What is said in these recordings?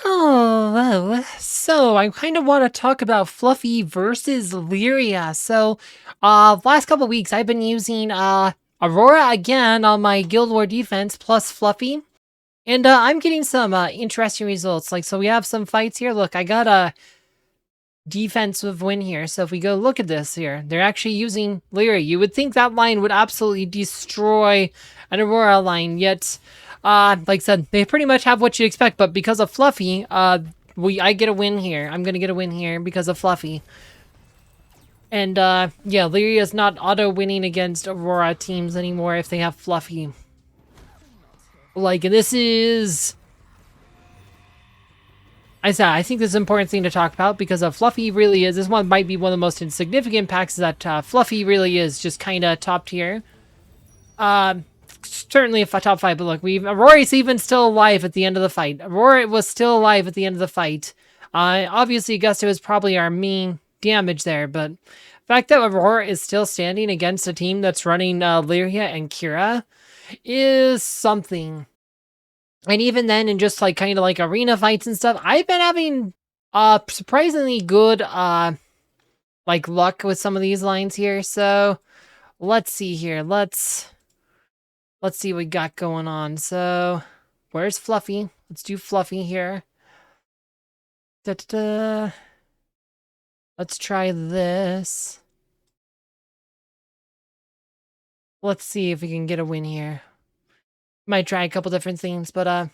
Oh, so I kind of want to talk about Fluffy versus Lyria. Last couple weeks I've been using Aurora again on my Guild War defense plus Fluffy, and I'm getting some interesting results. So we have some fights here. Look, I got a defensive win here. So if we go look at this here, they're actually using Lyria. You would think that line would absolutely destroy an Aurora line, yet like I said, they pretty much have what you expect, but because of Fluffy, I get a win here. I'm gonna get a win here because of Fluffy. And yeah, Lyria's not auto-winning against Aurora teams anymore if they have Fluffy. Like, this is... I think this is an important thing to talk about because Fluffy really is... This one might be one of the most insignificant packs that Fluffy really is just kind of top tier. Certainly a top fight, but look, Aurora's even still alive at the end of the fight. Aurora was still alive at the end of the fight. Obviously, Gusto is probably our main damage there, but the fact that Aurora is still standing against a team that's running Lyria and Kira is something. And even then, in just like kind of like arena fights and stuff, I've been having surprisingly good like luck with some of these lines here. So let's see here. Let's see what we got going on. So, where's Fluffy? Let's do Fluffy here. Da-da-da. Let's try this. Let's see if we can get a win here. Might try a couple different things, but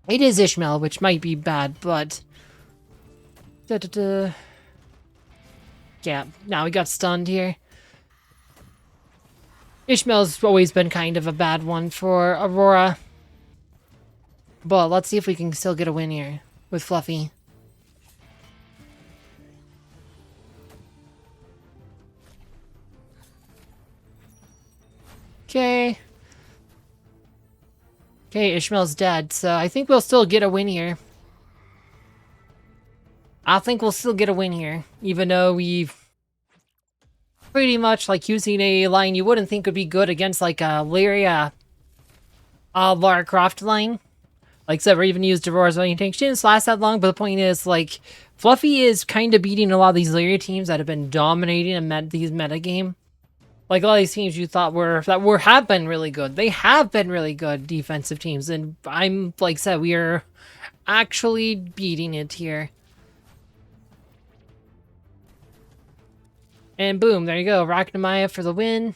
it is Ishmael, which might be bad, but da-da-da. Yeah, now we got stunned here. Ishmael's always been kind of a bad one for Aurora. But let's see if we can still get a win here with Fluffy. Okay. Okay, Ishmael's dead, so I think we'll still get a win here. I think we'll still get a win here, even though we've pretty much like using a line you wouldn't think would be good against like a Lyria Lara Croft line. Like I said, we even used Aurora's running tank. She didn't last that long, but the point is, like, Fluffy is kind of beating a lot of these Lyria teams that have been dominating in these metagame. Like, a lot of these teams you thought have been really good. They have been really good defensive teams, and I'm, like I said, we are actually beating it here. And boom, there you go. Ragnamaya for the win.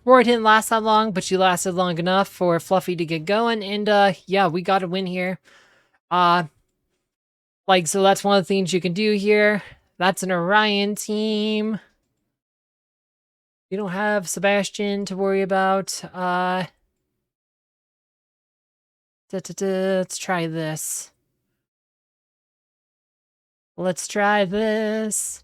Roar didn't last that long, but she lasted long enough for Fluffy to get going. And yeah, we got a win here. Like, so that's one of the things you can do here. That's an Orion team. You don't have Sebastian to worry about. Let's try this. Let's try this.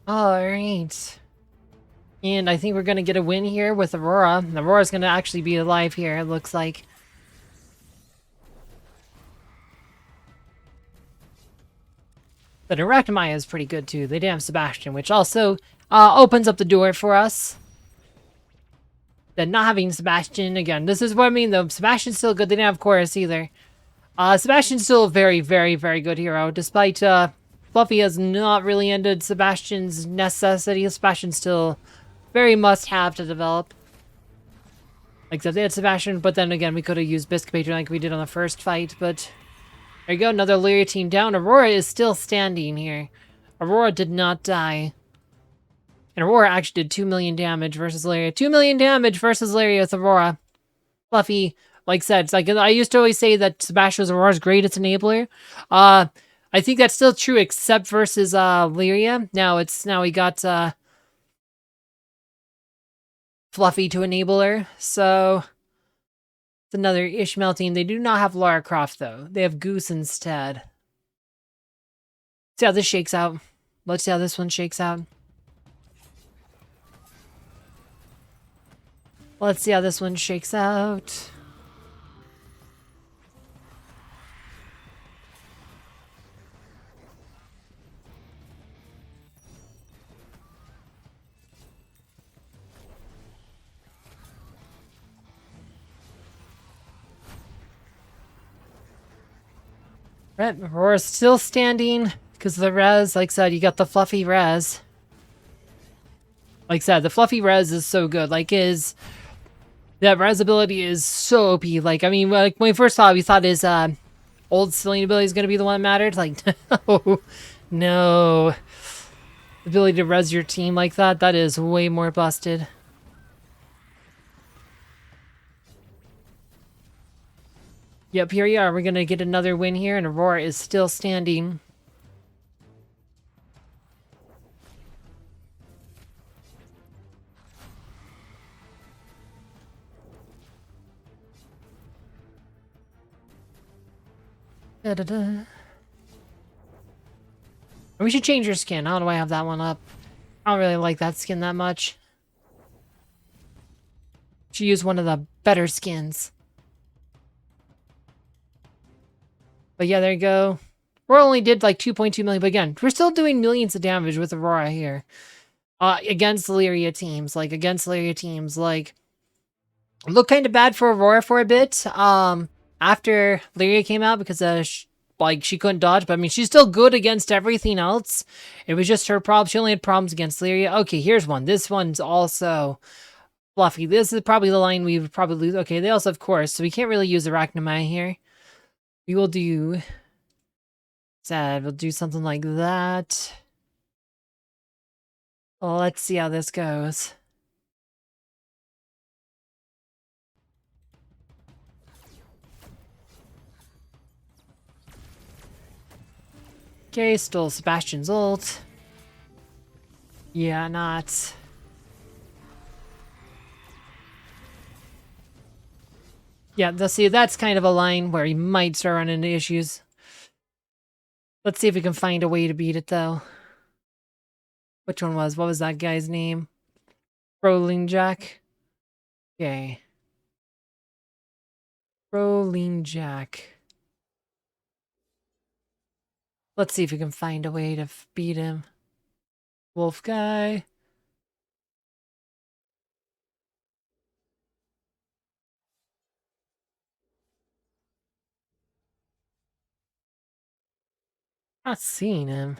Alright. And I think we're going to get a win here with Aurora. Aurora's going to actually be alive here, it looks like. But Arachnemaya is pretty good too. They did have Sebastian, which also opens up the door for us. Then not having Sebastian, again, this is what I mean though. Sebastian's still good. They didn't have Chorus either. Sebastian's still a very, very, very good hero. Despite Fluffy has not really ended Sebastian's necessity. Sebastian's still very must-have to develop. Except they had Sebastian, but then again, we could have used Biscuit Patron like we did on the first fight, but... There you go, another Lyria team down. Aurora is still standing here. Aurora did not die. And Aurora actually did 2 million damage versus Lyria. 2 million damage versus Lyria with Aurora. Fluffy, like I said, it's like I used to always say that Sebastian was Aurora's greatest enabler. I think that's still true except versus Lyria. Now we got Fluffy to enable her. So It's another Ishmael team. They do not have Lara Croft, though. They have Goose instead. See how this shakes out. Let's see how this one shakes out. Let's see how this one shakes out. Right, Aurora's still standing because of the res. Like I said, you got the fluffy res. Like I said, the fluffy res is so good. Like, that res ability is so OP. Like, I mean, like, when we first saw it, we thought his old Celine ability is going to be the one that mattered. Like, no. No. The ability to res your team like that is way more busted. Yep, here we are. We're going to get another win here, and Aurora is still standing. Da-da-da. We should change your skin. How do I have that one up? I don't really like that skin that much. Should use one of the better skins. But yeah, there you go. Aurora only did like 2.2 million, but again, we're still doing millions of damage with Aurora here. Against Lyria teams. Like, looked kind of bad for Aurora for a bit. After Lyria came out because she couldn't dodge, but I mean, she's still good against everything else. It was just her problem. She only had problems against Lyria. Okay, here's one. This one's also fluffy. This is probably the line we would probably lose. Okay, they also have Chorus, so we can't really use Arachnomia here. We will do... Sad, we'll do something like that. Well, let's see how this goes. Okay, stole Sebastian's ult. Yeah, not... Yeah, see, that's kind of a line where he might start running into issues. Let's see if we can find a way to beat it, though. Which one was? What was that guy's name? Rolling Jack? Okay. Rolling Jack. Let's see if we can find a way to beat him. Wolf guy. Not seeing him.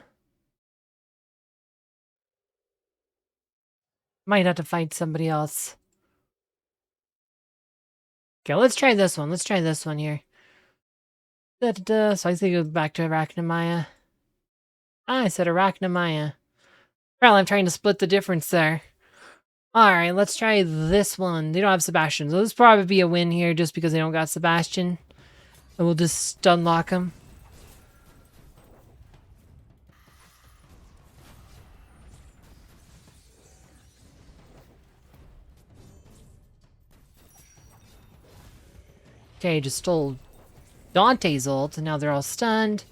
Might have to fight somebody else. Okay, let's try this one. Let's try this one here. Da-da-da. So I think go back to Arachnomia. I said Arachnomia. Well, I'm trying to split the difference there. Alright, let's try this one. They don't have Sebastian, so this will probably be a win here just because they don't got Sebastian. And we'll just unlock him. Okay, just stole Dante's ult, and now they're all stunned.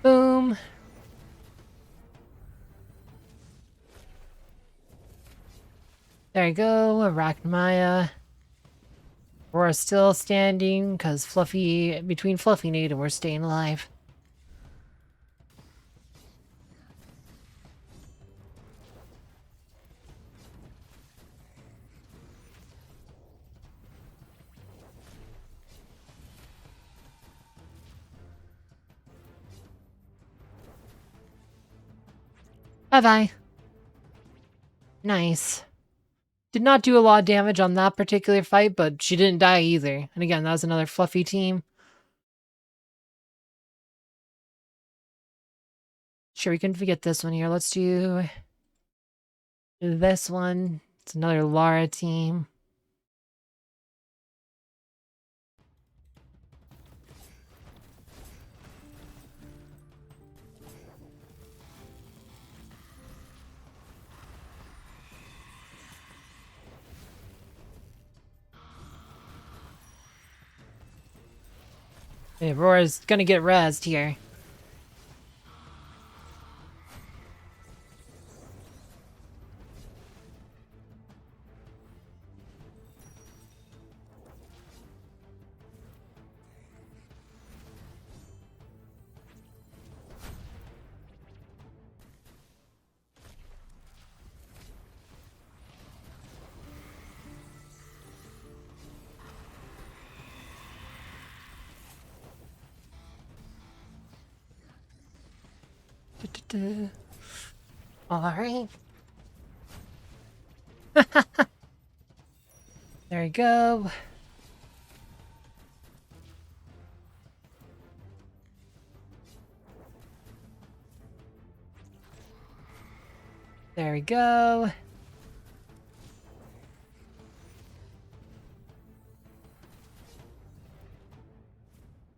Boom. There you go, Arachnomia. We're still standing, because between Fluffy and Ada, we're staying alive. Bye-bye. Nice. Did not do a lot of damage on that particular fight, but she didn't die either. And again, that was another Fluffy team. Sure, we can forget this one here. Let's do this one. It's another Lara team. Hey, Aurora's gonna get rezzed here. Alright. There we go. There we go.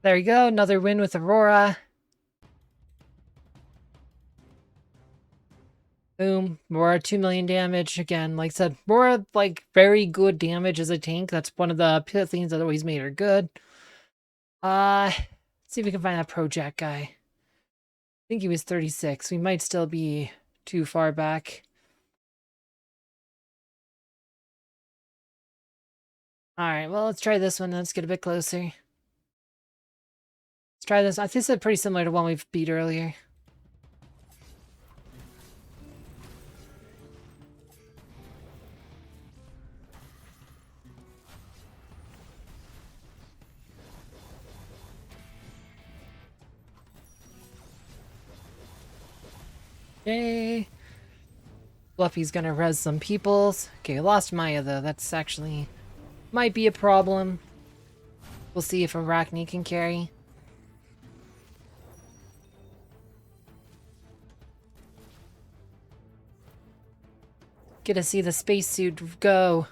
There we go. Another win with Aurora. Boom. Aurora 2 million damage. Again, like I said, Aurora, like, very good damage as a tank. That's one of the things that always made her good. Let's see if we can find that Project guy. I think he was 36. We might still be too far back. Alright, well, let's try this one. Let's get a bit closer. Let's try this. I think it's pretty similar to one we've beat earlier. Okay. Fluffy's gonna res some peoples. Okay, I lost Maya though. That's actually might be a problem. We'll see if Arachne can carry. Get to see the spacesuit go.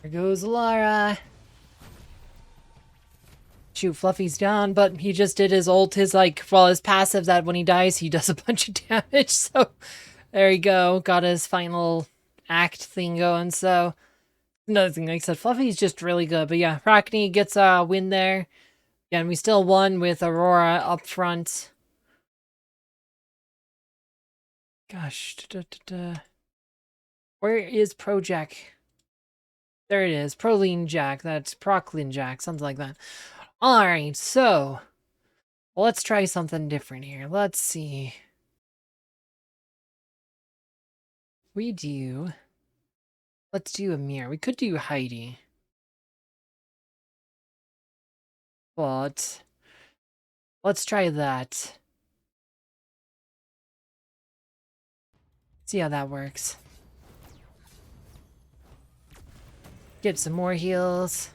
There goes Lara. Shoot, Fluffy's down, but he just did his ult, his passive that when he dies, he does a bunch of damage. So there you go. Got his final act thing going. So another thing, like I said, Fluffy's just really good. But yeah, Arachne gets a win there. Yeah, and we still won with Aurora up front. Gosh. Where is Project? There it is. Proline Jack. That's Proclin Jack. Something like that. Alright, so let's try something different here. Let's see. Let's do Amir. We could do Heidi. But let's try that. See how that works. Get some more heals.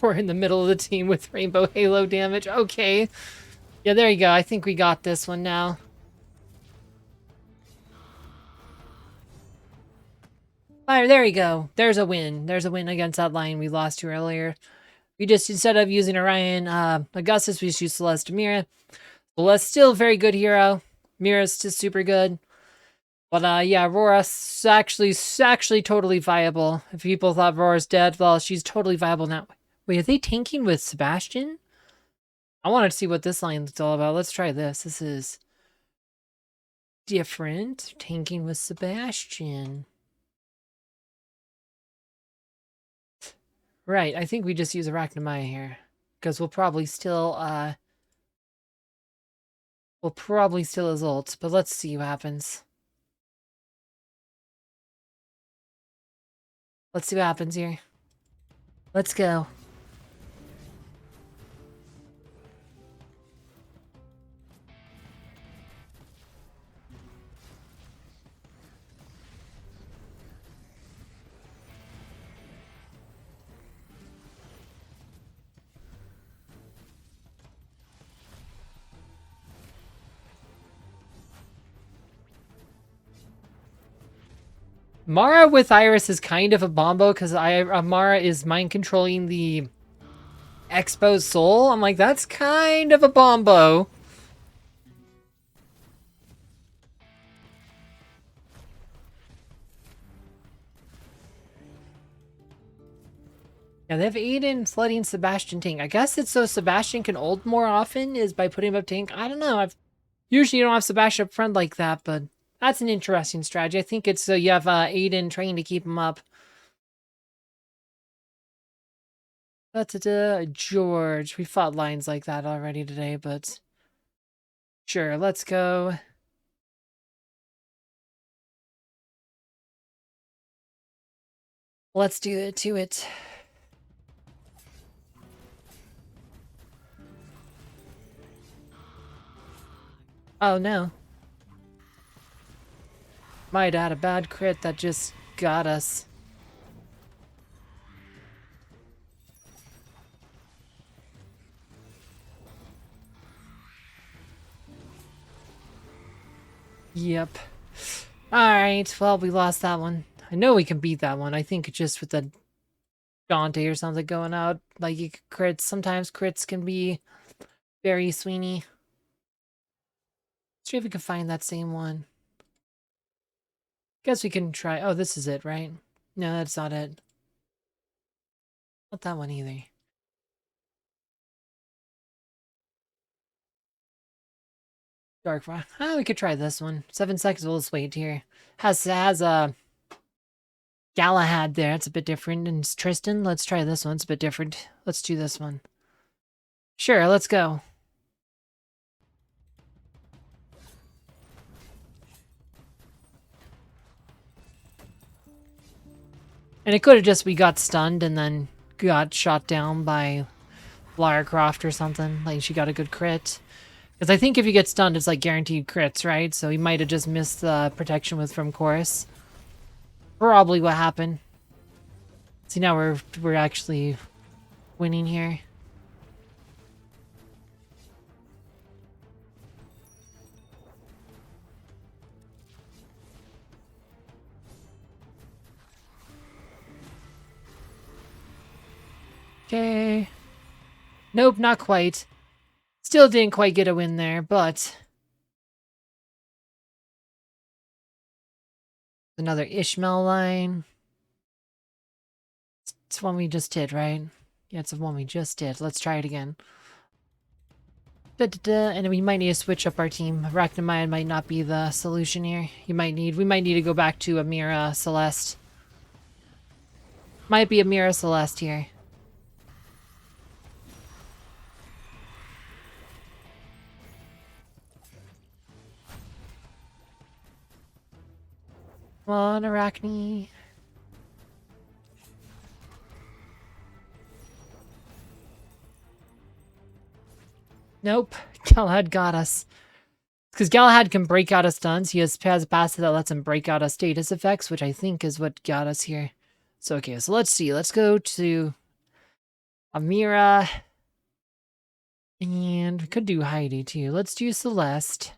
We're in the middle of the team with Rainbow Halo damage. Okay. Yeah, there you go. I think we got this one now. Alright, there you go. There's a win. There's a win against that line we lost to earlier. We just, instead of using Orion Augustus, we just used Celeste Mira. Celeste's still a very good hero. Mira's just super good. But yeah, Aurora's actually totally viable. If people thought Aurora's dead, well, she's totally viable now. Wait, are they tanking with Sebastian? I want to see what this line's all about. Let's try this. This is different. Tanking with Sebastian. Right, I think we just use Arachnamaya here. Because we'll probably still his ult, but let's see what happens. Let's see what happens here. Let's go. Mara with Iris is kind of a bombo because Mara is mind controlling the exposed soul. I'm like, that's kind of a bombo. Yeah, they have Aiden letting Sebastian tank. I guess it's so Sebastian can ult more often is by putting him up tank. I don't know. I've usually you don't have Sebastian up front like that, but that's an interesting strategy. I think it's so you have Aiden trying to keep him up. George. We fought lines like that already today, but sure, let's go. Let's do it to it. Oh no. Might had a bad crit that just got us. Yep. Alright, well, we lost that one. I know we can beat that one. I think just with the Dante or something going out, like you crits, sometimes crits can be very Sweeney. Let's see if we can find that same one. Guess we can try. Oh, this is it, right? No, that's not it. Not that one either. Dark Rock. Oh, we could try this one. 7 seconds. We'll just wait here. Has a Galahad there. It's a bit different. And Tristan. Let's try this one. It's a bit different. Let's do this one. Sure, let's go. And it could have just we got stunned and then got shot down by Lara Croft or something. Like she got a good crit. Because I think if you get stunned, it's like guaranteed crits, right? So he might have just missed the protection with from chorus. Probably what happened. See, now we're actually winning here. Okay. Nope, not quite. Still didn't quite get a win there, but another Ishmael line. It's one we just did, right? Yeah, it's the one we just did. Let's try it again. And we might need to switch up our team. Arachnamide might not be the solution here. We might need to go back to Amira Celeste. Might be Amira Celeste here. Come on, Arachne. Nope. Galahad got us. Because Galahad can break out of stuns. He has a passive that lets him break out of status effects, which I think is what got us here. So, okay, so let's see. Let's go to Amira. And we could do Heidi, too. Let's do Celeste.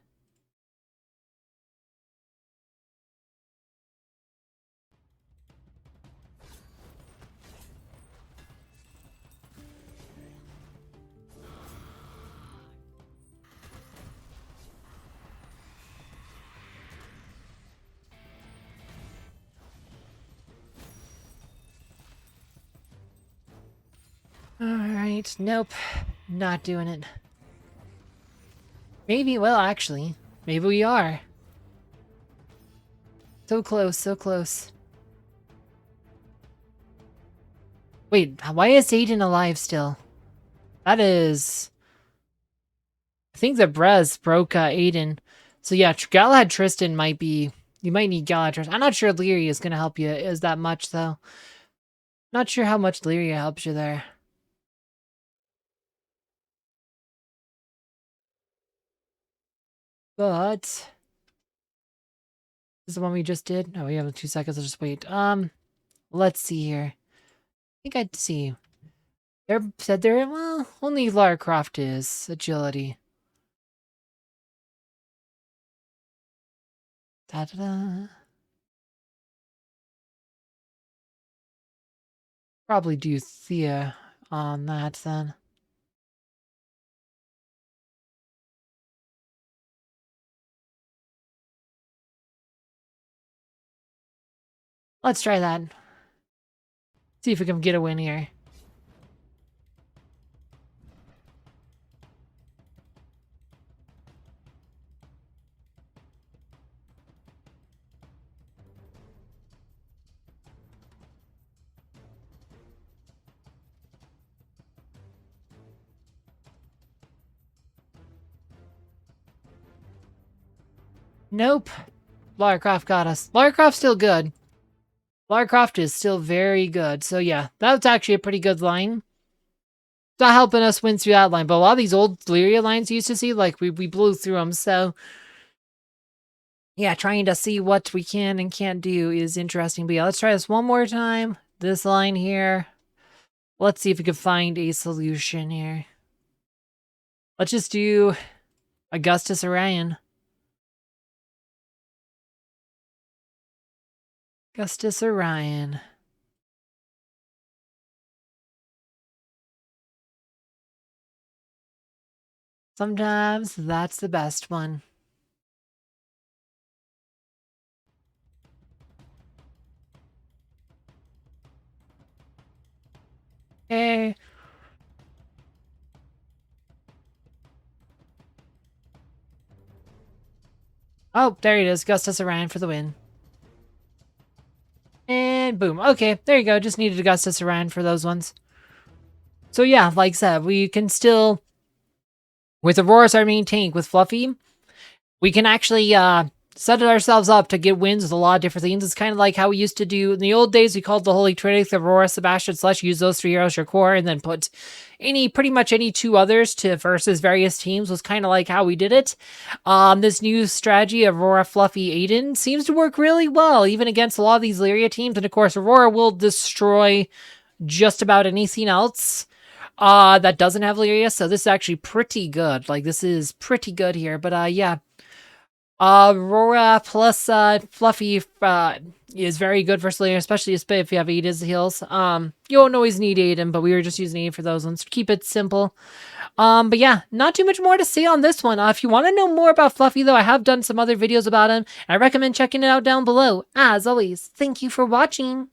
Alright, nope. Not doing it. Maybe, well, actually, maybe we are. So close, so close. Wait, why is Aiden alive still? That is... I think the Brez broke Aiden. So yeah, Galahad Tristan might be... You might need Galahad Tristan. I'm not sure Lyria is going to help you is that much, though. Not sure how much Lyria helps you there. But... This is the one we just did? No, we have 2 seconds. I'll just wait. Let's see here. I think I'd see. They said there, well, only Lara Croft is. Agility. Da-da-da. Probably do Thea on that then. Let's try that. See if we can get a win here. Nope. Lara Croft got us. Lara Croft's still good. Lara Croft is still very good. So yeah, that's actually a pretty good line. It's not helping us win through that line, but a lot of these old Lyria lines you used to see, like, we blew through them, so... Yeah, trying to see what we can and can't do is interesting. But yeah, let's try this one more time. This line here. Let's see if we can find a solution here. Let's just do Augustus Orion. Augustus Orion. Sometimes that's the best one. Okay. Oh, there it is. Augustus Orion for the win. And boom. Okay, there you go. Just needed Augustus Orion for those ones. So yeah, like I said, we can still, with Aurora's our main tank, with Fluffy, we can actually set ourselves up to get wins with a lot of different things. It's kind of like how we used to do in the old days. We called the Holy Trinity, Aurora, Sebastian, Slush, use those 3 heroes your core, and then put pretty much any 2 others to versus various teams was kind of like how we did it. This new strategy, Aurora, Fluffy, Aiden, seems to work really well, even against a lot of these Lyria teams. And of course, Aurora will destroy just about anything else that doesn't have Lyria, so this is actually pretty good. Like, this is pretty good here, but yeah. Aurora plus Fluffy is very good for Lyria, especially if you have Ada's heals. You don't always need Aiden, but we were just using Aiden for those ones. Keep it simple. But yeah, not too much more to say on this one. If you want to know more about Fluffy, though, I have done some other videos about him, and I recommend checking it out down below. As always, thank you for watching.